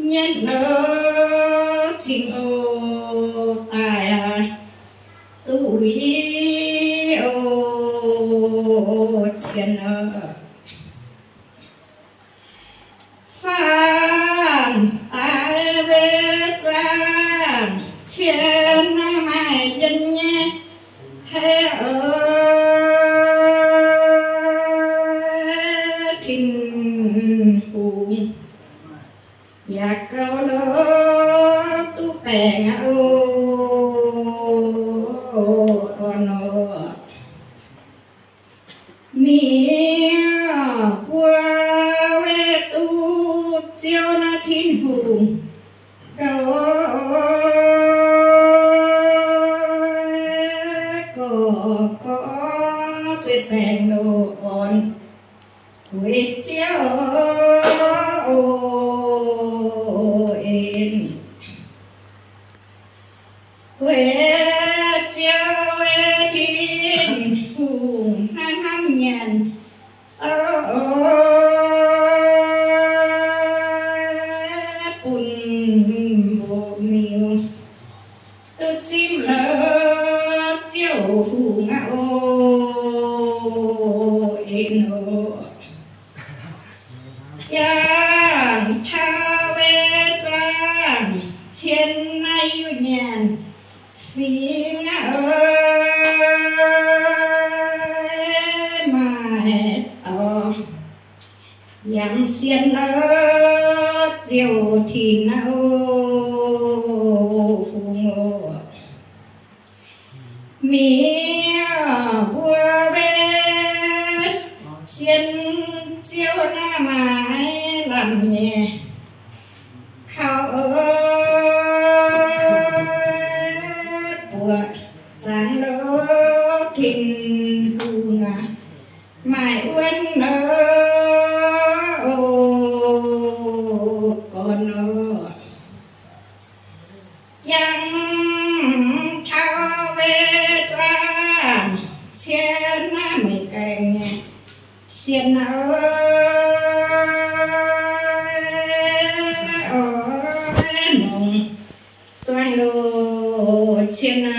nhân chim ô tài tuổi ô chiến phan tài về trang chiến mai dân nhé hay ở thìn hùng và câu lỡ tu bèn nó mía qua về tu chiêu na thìn hùng câu có chết bèn đồ on quê chiêu quê chiêu thiên hùng hăng hăng nhàn bùn bộ miêu tôi chim lỡ chiều hùng chàng tha về chàng trên nay yêu nhàn vì ngã mà to dám xiên ở chiều thì nào hùng mía bùa về xiên chiều na mãi làm nhẹ khao bùa sáng lỡ thìn hùng mãi uốn nỡ còn nỡ chẳng thao về trang xiên mình cành xiên mộng xoay lô xiên